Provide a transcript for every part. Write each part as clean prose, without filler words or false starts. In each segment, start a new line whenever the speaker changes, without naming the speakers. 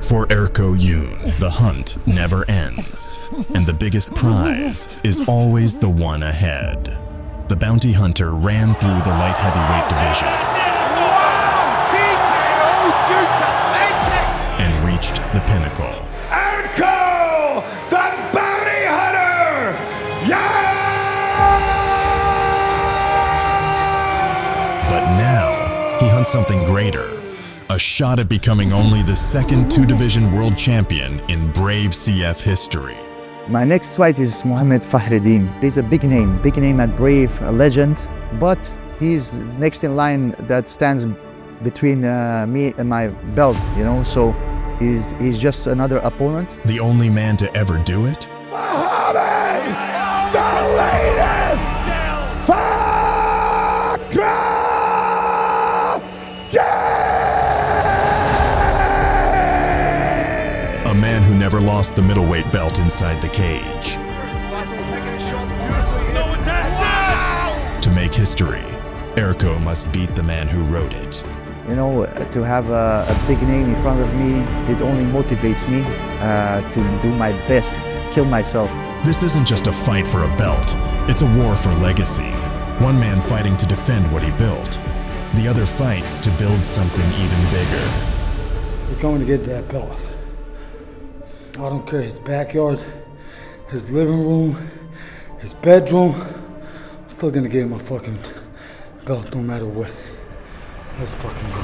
For Erko, the hunt never ends, and the biggest prize is always the one ahead. The bounty hunter ran through the light heavyweight division and reached the pinnacle.
Erko, the bounty hunter! Yeah!
But now, he hunts something greater. A shot at becoming only the second two-division world champion in Brave CF history.
My next fight is Mohammad Fakhreddine. He's a big name at Brave, a legend, but he's next in line that stands between me and my belt, you know, so he's just another opponent.
The only man to ever do it?
Mohammad, the latest Fakhreddine!
A man who never lost the middleweight belt inside the cage. To make history, Erko must beat the man who wrote it.
You know, to have a big name in front of me, it only motivates me to do my best, kill myself.
This isn't just a fight for a belt, it's a war for legacy. One man fighting to defend what he built. The other fights to build something even bigger.
We're going to get that belt. I don't care, his backyard, his living room, his bedroom. I'm still gonna give him a fucking belt no matter what. Let's fucking go.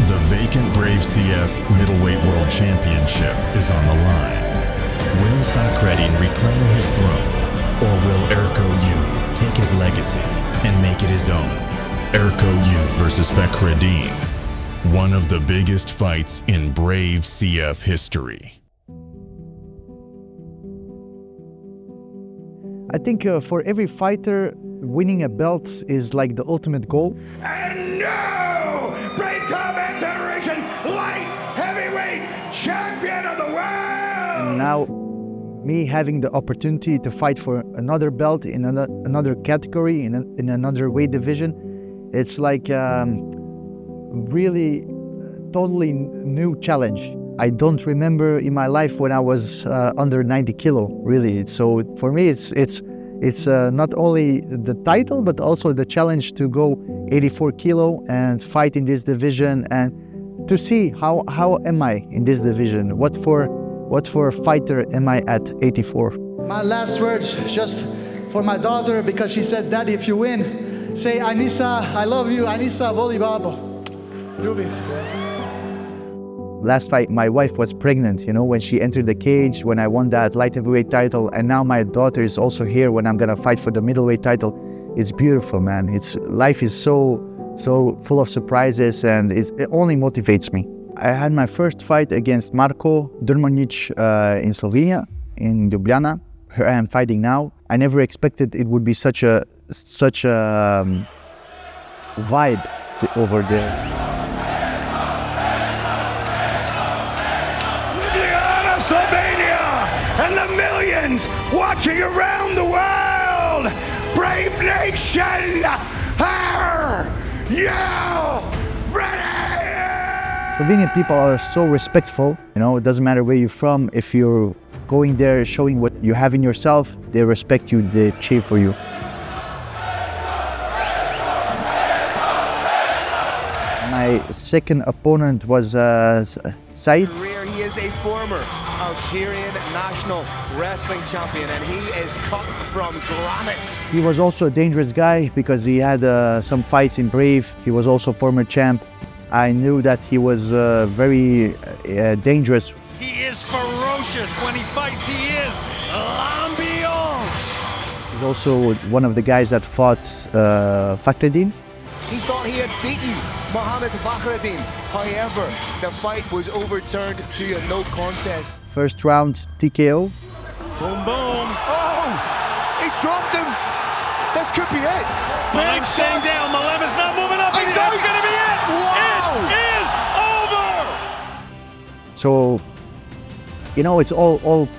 The vacant Brave CF Middleweight World Championship is on the line. Will Fakhreddine reclaim his throne, or will Erko take his legacy and make it his own? Erko versus Fakhreddine. One of the biggest fights in Brave CF history.
I think for every fighter, winning a belt is like the ultimate goal.
And now, Brave Division light heavyweight champion of the world!
And now, me having the opportunity to fight for another belt in another category, in another weight division, it's like really totally new challenge. I don't remember in my life when I was under 90 kilo, really. So for me, it's not only the title, but also the challenge to go 84 kilo and fight in this division, and to see how am I in this division? What for fighter am I at 84?
My last words just for my daughter, because she said, "Daddy, if you win, say Anissa, I love you, Anissa Voli Baba." Ruby.
Last fight, my wife was pregnant, you know, when she entered the cage, when I won that light heavyweight title, and now my daughter is also here when I'm gonna fight for the middleweight title. It's beautiful, man. Life is so full of surprises, and it only motivates me. I had my first fight against Marko Drmonic in Slovenia, in Ljubljana. Here I am fighting now. I never expected it would be such a vibe over there.
Slovenia and the millions watching around the world. Brave Nation, are you ready?
Slovenian people are so respectful. You know, it doesn't matter where you're from. If you're going there showing what you have in yourself, they respect you, they cheer for you. My second opponent was Said.
He is a former Algerian national wrestling champion, and he is cut from granite.
He was also a dangerous guy because he had some fights in Brave. He was also former champ. I knew that he was very dangerous.
He is ferocious when he fights. He is l'ambiance.
He's also one of the guys that fought Fakhreddine.
He thought he had beaten Mohammad Fakhreddine. However, the fight was overturned to a no contest.
First round TKO.
Boom, boom.
Oh! He's dropped him! This could be it!
Big staying down. Malem's not moving up. That's going to be it!
Wow.
It is over!
So, you know, it's all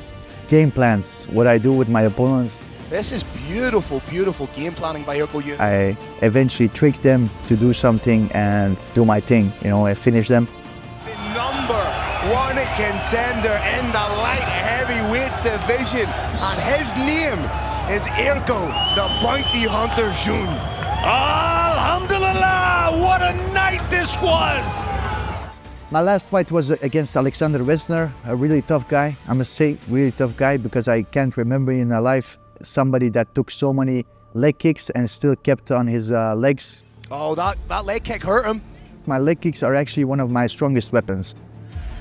game plans, what I do with my opponents.
This is beautiful, beautiful game planning by Erko.
I eventually tricked them to do something and do my thing, you know, I finish them.
The number one contender in the light heavyweight division, and his name is Erko, the Bounty Hunter June.
Alhamdulillah, what a night this was!
My last fight was against Alexander Wesner, a really tough guy. I must say, really tough guy, because I can't remember in my life somebody that took so many leg kicks and still kept on his legs.
Oh, that leg kick hurt him.
My leg kicks are actually one of my strongest weapons.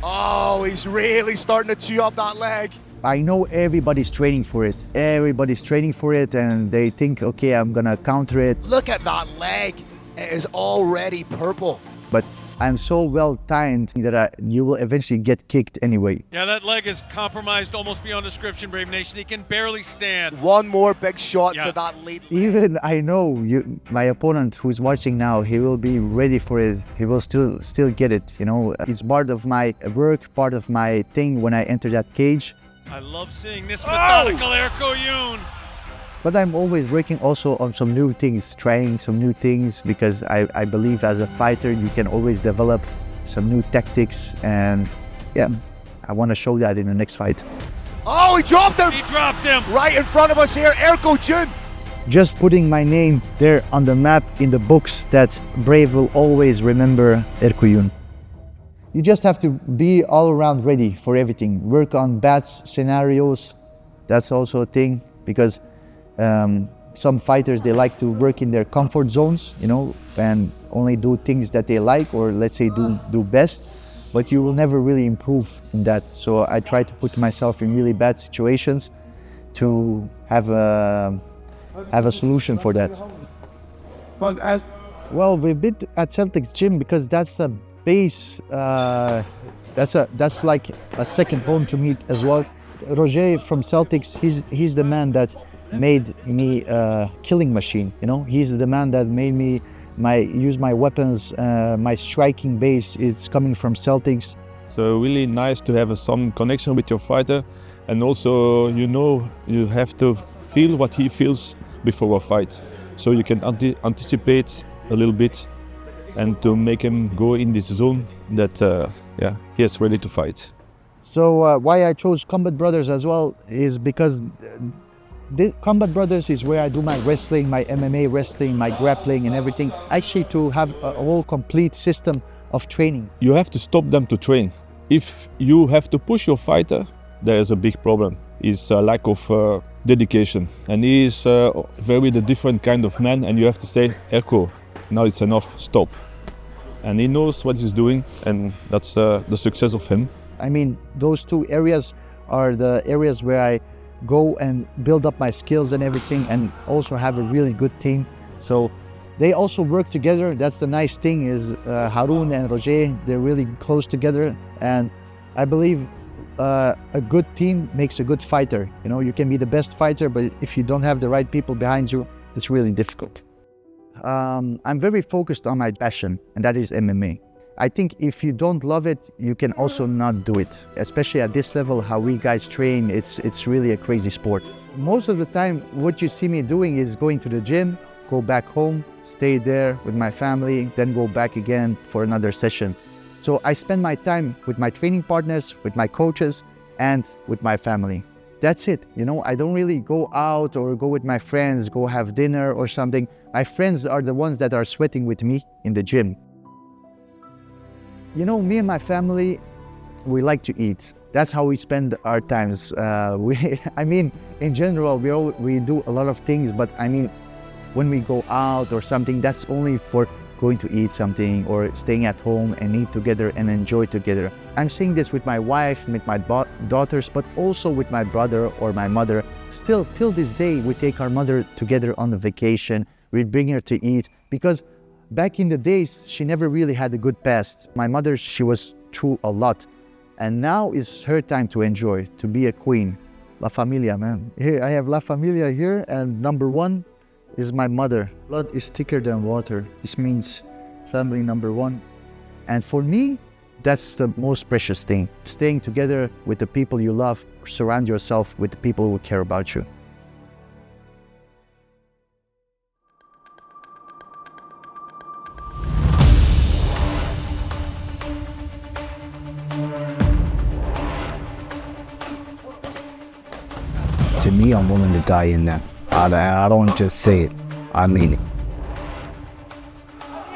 Oh, he's really starting to chew up that leg.
I know everybody's training for it. Everybody's training for it, and they think, okay, I'm gonna counter it.
Look at that leg. It is already purple.
But I'm so well timed that you will eventually get kicked anyway.
Yeah, that leg is compromised almost beyond description, Brave Nation. He can barely stand.
One more big shot
Yeah.
to that lead.
Even I know my opponent who's watching now, he will be ready for it. He will still get it, you know. It's part of my work, part of my thing when I enter that cage.
I love seeing this methodical Erko Yoon.
But I'm always working also on some new things, trying some new things, because I believe as a fighter you can always develop some new tactics, and yeah, I want to show that in the next fight.
Oh, he dropped him!
He dropped him.
Right in front of us here, Erko June.
Just putting my name there on the map in the books that Brave will always remember Erko Yoon. You just have to be all around ready for everything. Work on bad scenarios, that's also a thing, because some fighters, they like to work in their comfort zones, you know, and only do things that they like, or let's say do best, but you will never really improve in that. So I try to put myself in really bad situations to have a solution for that. Well, we've been at Celtics gym because that's a base, that's like a second home to me as well. Roger from Celtics, he's the man that made me a killing machine, you know. He's the man that made me use my weapons, my striking base is coming from Celtics.
So really nice to have some connection with your fighter, and also, you know, you have to feel what he feels before a fight, so you can anticipate a little bit and to make him go in this zone that he is ready to fight.
So why I chose Combat Brothers as well is because the Combat Brothers is where I do my wrestling, my MMA wrestling, my grappling and everything, actually to have a whole complete system of training.
You have to stop them to train. If you have to push your fighter, there is a big problem. It's a lack of dedication, and he is very the different kind of man, and you have to say, Erko, now it's enough, stop. And he knows what he's doing, and that's the success of him.
I mean, those two areas are the areas where I go and build up my skills and everything, and also have a really good team. So they also work together. That's the nice thing is Haroun and Roger, they're really close together, and I believe a good team makes a good fighter. You know, you can be the best fighter, but if you don't have the right people behind you, it's really difficult. I'm very focused on my passion, and that is MMA. I think if you don't love it, you can also not do it. Especially at this level, how we guys train, it's really a crazy sport. Most of the time, what you see me doing is going to the gym, go back home, stay there with my family, then go back again for another session. So I spend my time with my training partners, with my coaches, and with my family. That's it, you know, I don't really go out or go with my friends, go have dinner or something. My friends are the ones that are sweating with me in the gym. You know, me and my family, we like to eat. That's how we spend our times. I mean, in general, we do a lot of things, but I mean, when we go out or something, that's only for going to eat something or staying at home and eat together and enjoy together. I'm saying this with my wife, with my daughters, but also with my brother or my mother. Still, till this day, we take our mother together on the vacation. We bring her to eat, because back in the days, she never really had a good past. My mother, she was through a lot. And now is her time to enjoy, to be a queen. La Familia, man. Here, I have La Familia here, and number one is my mother. Blood is thicker than water. This means family number one. And for me, that's the most precious thing. Staying together with the people you love, surround yourself with the people who care about you.
to me, I'm willing to die in them. I don't just say it, I mean it.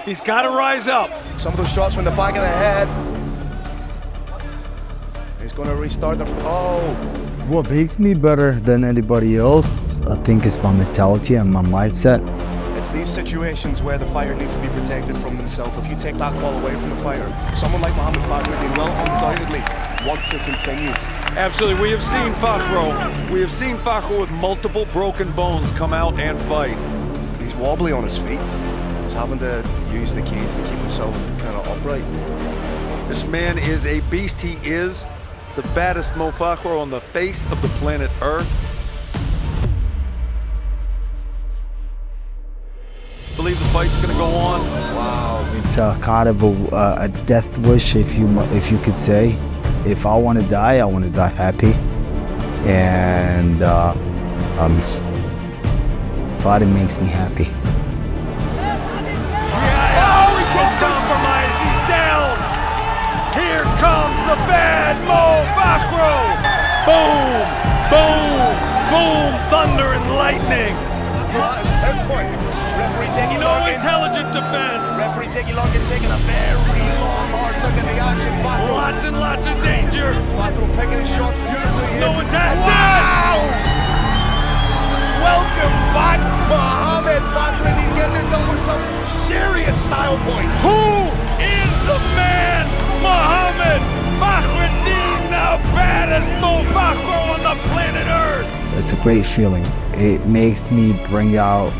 He's got to rise up.
Some of those shots from the back of the head. He's going to restart the... Oh!
What makes me better than anybody else, I think, is my mentality and my mindset.
It's these situations where the fighter needs to be protected from himself. If you take that call away from the fighter, someone like Mohammad Fakhreddine will undoubtedly want to continue.
Absolutely. We have seen Fakhro with multiple broken bones come out and fight.
He's wobbly on his feet. He's having to use the cage to keep himself kind of upright.
This man is a beast. He is the baddest Mo Fakhro on the face of the planet Earth. Believe the fight's gonna go on.
Wow, it's kind of a death wish, if you could say. If I want to die, I want to die happy, and fighting makes me happy.
Oh, he just compromised. He's down. Here comes the bad Mo Fakhro. Boom, boom, boom! Thunder and lightning.
Pinpoint. Referee taking
No intelligent defense.
Referee taking long and taking a very long, hard look at the action. Fakhro.
Lots and lots of danger.
Fakhro picking his shots beautifully here.
No attacks.
Wow! Welcome back, Mohammad Fakhreddine, getting it done with some serious style points.
Who is the man? Mohammad Fakhreddine, the baddest Mo Fakhro on the planet Earth.
It's a great feeling. It makes me bring out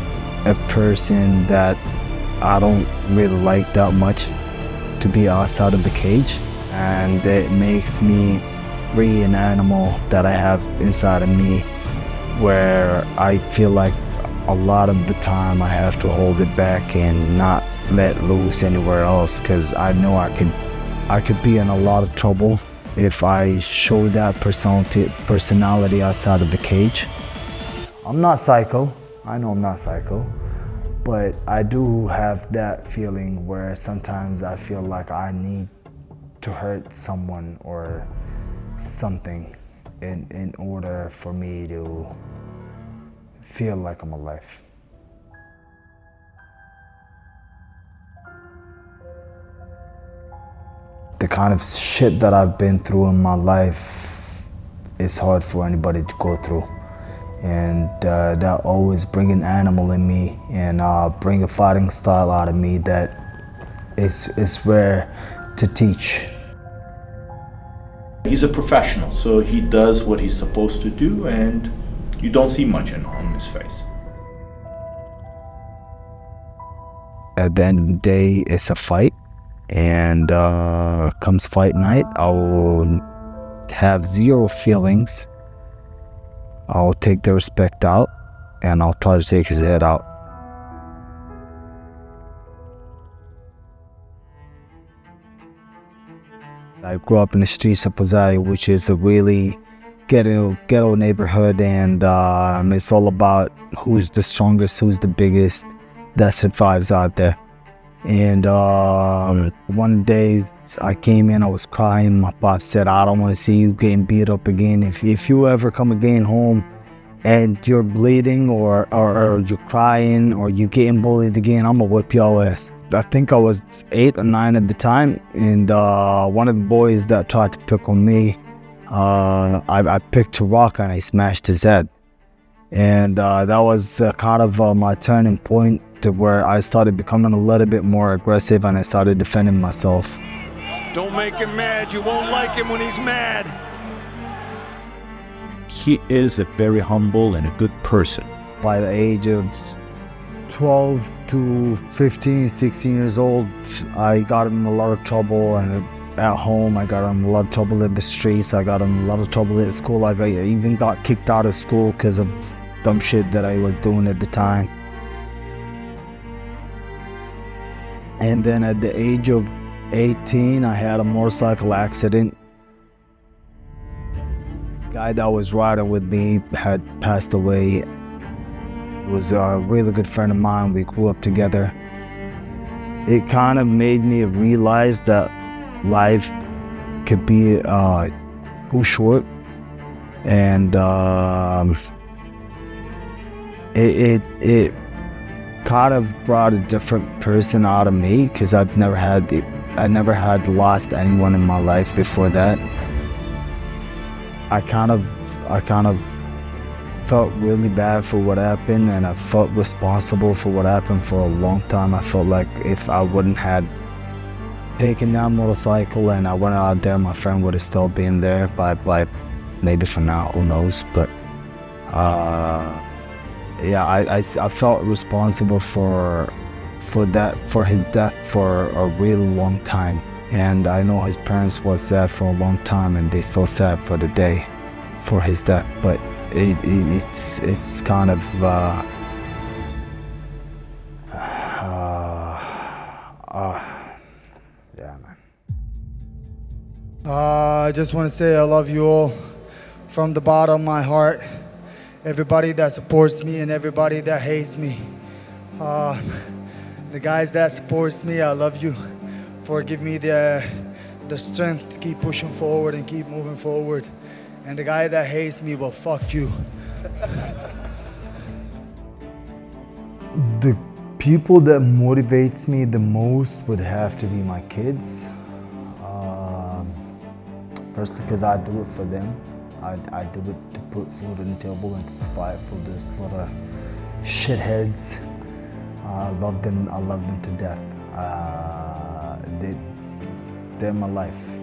a person that I don't really like that much to be outside of the cage, and it makes me free an animal that I have inside of me, where I feel like a lot of the time I have to hold it back and not let loose anywhere else, because I know I could be in a lot of trouble if I show that personality outside of the cage. I'm not psycho. I know I'm not psycho, but I do have that feeling where sometimes I feel like I need to hurt someone or something in order for me to feel like I'm alive. The kind of shit that I've been through in my life is hard for anybody to go through. And that always bring an animal in me and bring a fighting style out of me that is rare to teach.
He's a professional, so he does what he's supposed to do, and you don't see much on his face.
At the end of the day, it's a fight, and comes fight night, I will have zero feelings. I'll take the respect out, and I'll try to take his head out. I grew up in the streets of Pozai, which is a really ghetto neighborhood, and it's all about who's the strongest, who's the biggest, that survives out there. And one day I came in, I was crying. My pop said, I don't want to see you getting beat up again. If you ever come again home and you're bleeding or you're crying or you're getting bullied again, I'm gonna whip your ass. I think I was 8 or 9 at the time, and one of the boys that tried to pick on me, I picked a rock and I smashed his head. And that was kind of my turning point to where I started becoming a little bit more aggressive, and I started defending myself.
Don't make him mad. You won't like him when he's mad.
He is a very humble and a good person.
By the age of 12 to 15, 16 years old, I got in a lot of trouble, and at home I got in a lot of trouble in the streets. I got in a lot of trouble at school. Like, I even got kicked out of school because of dumb shit that I was doing at the time. And then at the age of 18, I had a motorcycle accident. The guy that was riding with me had passed away. He was a really good friend of mine. We grew up together. It kind of made me realize that life could be too short, and it kind of brought a different person out of me, because I never had lost anyone in my life before that. I kind of felt really bad for what happened, and I felt responsible for what happened for a long time. I felt like if I wouldn't have taken that motorcycle and I went out there, my friend would have still been there by maybe for now, who knows. But yeah, I felt responsible for his death for a really long time. And I know his parents was sad for a long time, and they still sad for the day for his death. But it's kind of yeah, man.
I just want to say I love you all from the bottom of my heart. Everybody that supports me and everybody that hates me. The guys that supports me, I love you for giving me the strength to keep pushing forward and keep moving forward. And the guy that hates me, well, fuck you.
The people that motivates me the most would have to be my kids. First, because I do it for them. I do it to put food on the table and to provide for those little shitheads. I love them to death. They're my life.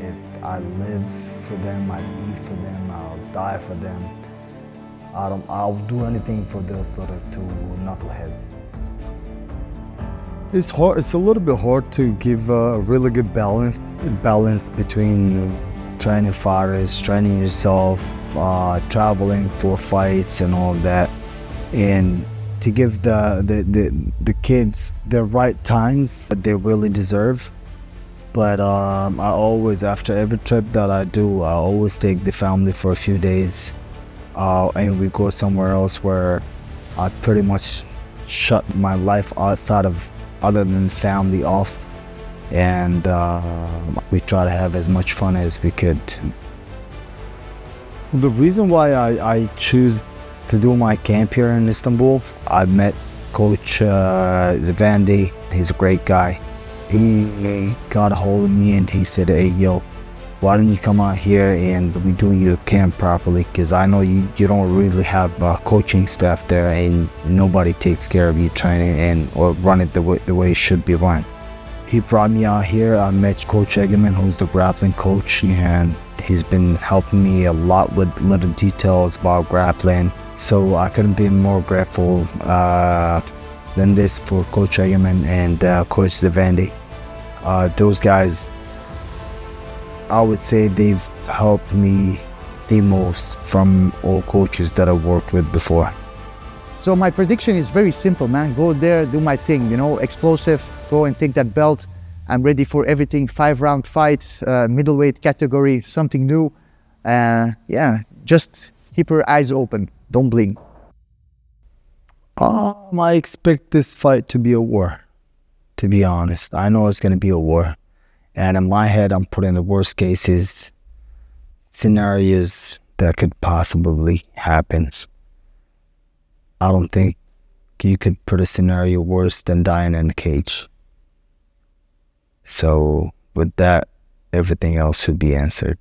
If I live for them, I eat for them, I'll die for them. I'll do anything for those little two knuckleheads.
It's hard. It's a little bit hard to give a really good balance between training fighters, training yourself, traveling for fights and all that, and to give the kids the right times that they really deserve. But I always, after every trip that I do, I always take the family for a few days, and we go somewhere else where I pretty much shut my life outside of other than family off, and we try to have as much fun as we could. The reason why I choose to do my camp here in Istanbul, I met Coach Zavandi. He's a great guy. He got a hold of me and he said, hey, yo, why don't you come out here and we do your camp properly? Because I know you don't really have coaching staff there, and nobody takes care of your training or run it the way it should be run. He brought me out here. I met Coach Egeman, who's the grappling coach, and he's been helping me a lot with little details about grappling. So I couldn't be more grateful than this for Coach Egeman and Coach Zavandi. Those guys, I would say they've helped me the most from all coaches that I've worked with before.
So my prediction is very simple, man. Go there, do my thing, explosive, go and take that belt. I'm ready for everything, 5-round fight, middleweight category, something new. Yeah, just keep your eyes open, don't blink.
I expect this fight to be a war, to be honest. I know it's going to be a war. And in my head, I'm putting the worst cases, scenarios that could possibly happen. I don't think you could put a scenario worse than dying in a cage. So with that, everything else should be answered.